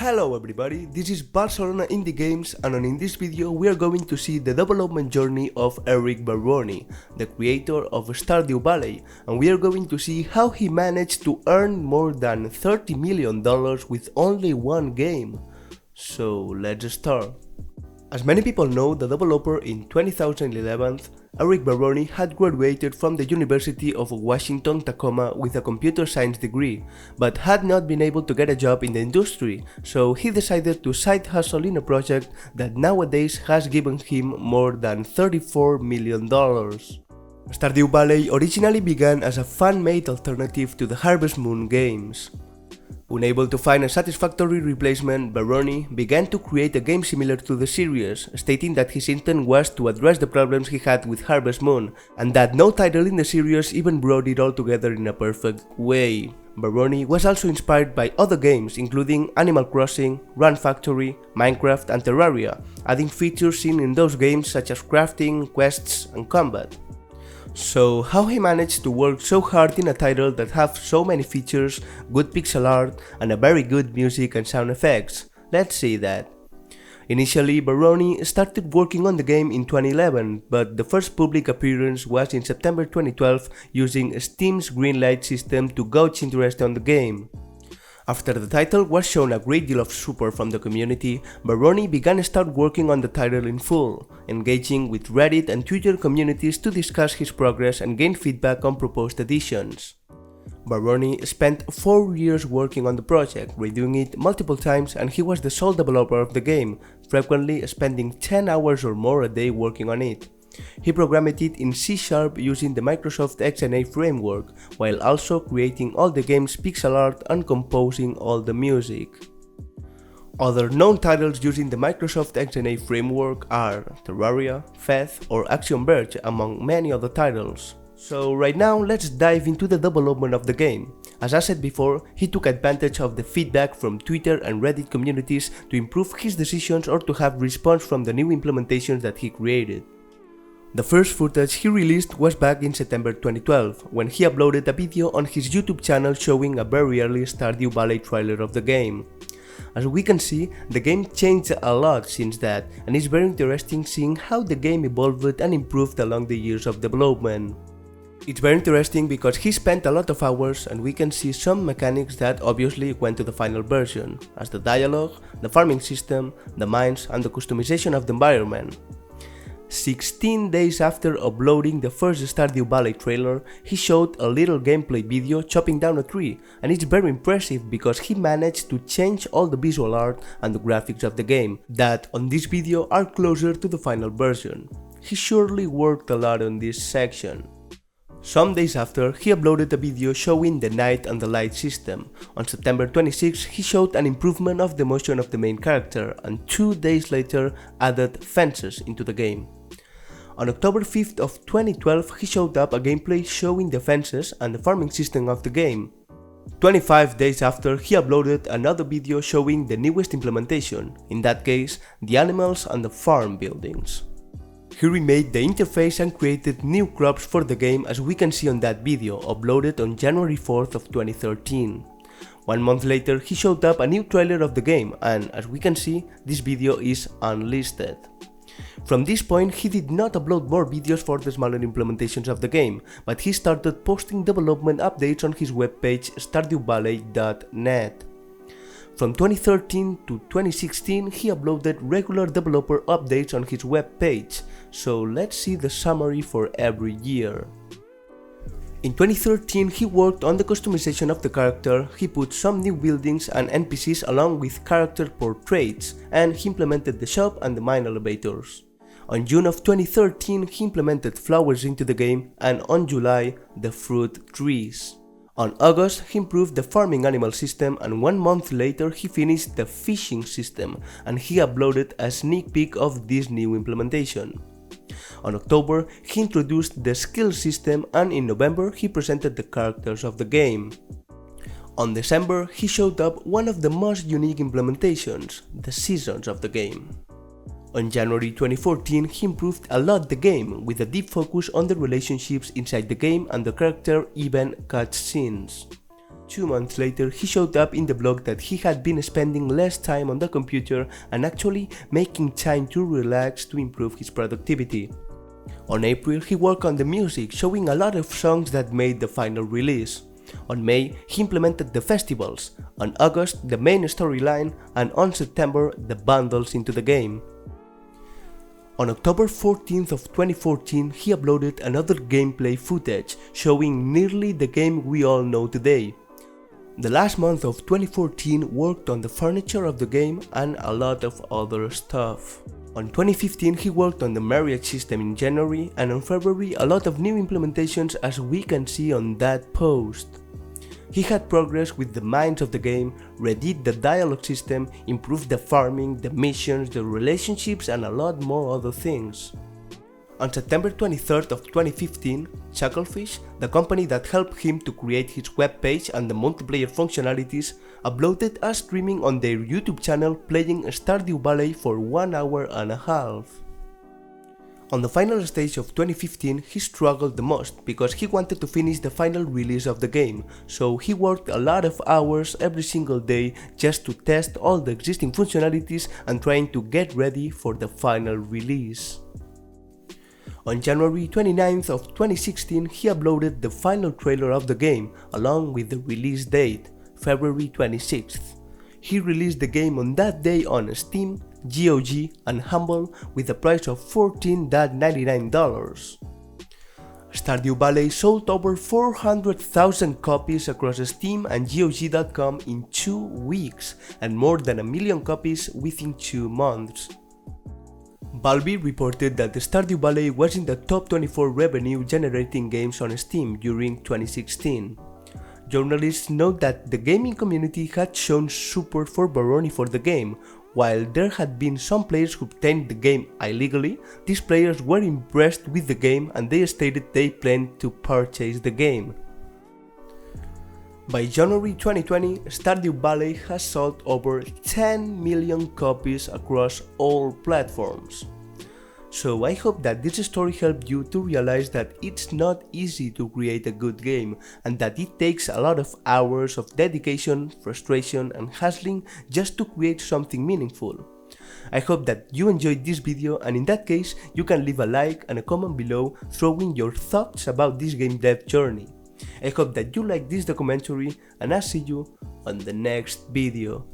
Hello everybody, this is Barcelona Indie Games, and in this video we are going to see the development journey of Eric Barone, the creator of Stardew Valley, and we are going to see how he managed to earn more than $30 million with only one game. So let's start. As many people know, the developer in 2011, Eric Barone had graduated from the University of Washington Tacoma with a computer science degree, but had not been able to get a job in the industry, so he decided to side hustle in a project that nowadays has given him more than $34 million. Stardew Valley originally began as a fan-made alternative to the Harvest Moon games. Unable to find a satisfactory replacement, Barone began to create a game similar to the series, stating that his intent was to address the problems he had with Harvest Moon, and that no title in the series even brought it all together in a perfect way. Barone was also inspired by other games including Animal Crossing, Run Factory, Minecraft and Terraria, adding features seen in those games such as crafting, quests and combat. So how he managed to work so hard in a title that have so many features, good pixel art and a very good music and sound effects? Let's see that. Initially, Barone started working on the game in 2011, but the first public appearance was in September 2012 using Steam's Greenlight system to gauge interest on the game. After the title was shown a great deal of support from the community, Barone began to start working on the title in full, engaging with Reddit and Twitter communities to discuss his progress and gain feedback on proposed additions. Barone spent 4 years working on the project, redoing it multiple times, and he was the sole developer of the game, frequently spending 10 hours or more a day working on it. He programmed it in C# using the Microsoft XNA framework, while also creating all the game's pixel art and composing all the music. Other known titles using the Microsoft XNA framework are Terraria, Feth or Action Verge, among many other titles. So right now let's dive into the development of the game. As I said before, he took advantage of the feedback from Twitter and Reddit communities to improve his decisions or to have response from the new implementations that he created. The first footage he released was back in September 2012, when he uploaded a video on his YouTube channel showing a very early Stardew Valley trailer of the game. As we can see, the game changed a lot since that, and it's very interesting seeing how the game evolved and improved along the years of development. It's very interesting because he spent a lot of hours, and we can see some mechanics that obviously went to the final version, as the dialogue, the farming system, the mines and the customization of the environment. 16 days after uploading the first Stardew Valley trailer, he showed a little gameplay video chopping down a tree, and it's very impressive because he managed to change all the visual art and the graphics of the game, that on this video are closer to the final version. He surely worked a lot on this section. Some days after, he uploaded a video showing the night and the light system. On September 26, he showed an improvement of the motion of the main character, and 2 days later added fences into the game. On October 5th of 2012, he showed up a gameplay showing the fences and the farming system of the game. 25 days after, he uploaded another video showing the newest implementation, in that case, the animals and the farm buildings. He remade the interface and created new crops for the game, as we can see on that video, uploaded on January 4th of 2013. 1 month later, he showed up a new trailer of the game, and as we can see, this video is unlisted. From this point, he did not upload more videos for the smaller implementations of the game, but he started posting development updates on his webpage stardewvalley.net. From 2013 to 2016, he uploaded regular developer updates on his webpage, so let's see the summary for every year. In 2013, he worked on the customization of the character, he put some new buildings and NPCs along with character portraits, and he implemented the shop and the mine elevators. On June of 2013, he implemented flowers into the game, and on July, the fruit trees. On August, he improved the farming animal system, and 1 month later he finished the fishing system, and he uploaded a sneak peek of this new implementation. On October, he introduced the skill system, and in November he presented the characters of the game. On December, he showed up one of the most unique implementations, the seasons of the game. On January 2014, he improved a lot the game, with a deep focus on the relationships inside the game and the character event cutscenes. 2 months later, he showed up in the blog that he had been spending less time on the computer and actually making time to relax to improve his productivity. On April, he worked on the music, showing a lot of songs that made the final release. On May, he implemented the festivals, on August the main storyline, and on September the bundles into the game. On October 14th of 2014, he uploaded another gameplay footage, showing nearly the game we all know today. The last month of 2014 worked on the furniture of the game and a lot of other stuff. On 2015 he worked on the marriage system in January, and on February a lot of new implementations, as we can see on that post. He had progress with the mines of the game, redid the dialogue system, improved the farming, the missions, the relationships, and a lot more other things. On September 23rd of 2015, Chucklefish, the company that helped him to create his webpage and the multiplayer functionalities, uploaded a streaming on their YouTube channel playing Stardew Valley for 1 hour and a half. On the final stage of 2015, he struggled the most because he wanted to finish the final release of the game, so he worked a lot of hours every single day just to test all the existing functionalities and trying to get ready for the final release. On January 29th of 2016, he uploaded the final trailer of the game along with the release date, February 26th. He released the game on that day on Steam, GOG, and Humble with a price of $14.99. Stardew Valley sold over 400,000 copies across Steam and GOG.com in 2 weeks, and more than 1 million copies within 2 months. Valve reported that Stardew Valley was in the top 24 revenue generating games on Steam during 2016. Journalists note that the gaming community had shown support for Barone for the game. While there had been some players who obtained the game illegally, these players were impressed with the game and they stated they planned to purchase the game. By January 2020, Stardew Valley has sold over 10 million copies across all platforms. So I hope that this story helped you to realize that it's not easy to create a good game and that it takes a lot of hours of dedication, frustration and hustling just to create something meaningful. I hope that you enjoyed this video, and in that case you can leave a like and a comment below throwing your thoughts about this game dev journey. I hope that you like this documentary, and I'll see you on the next video.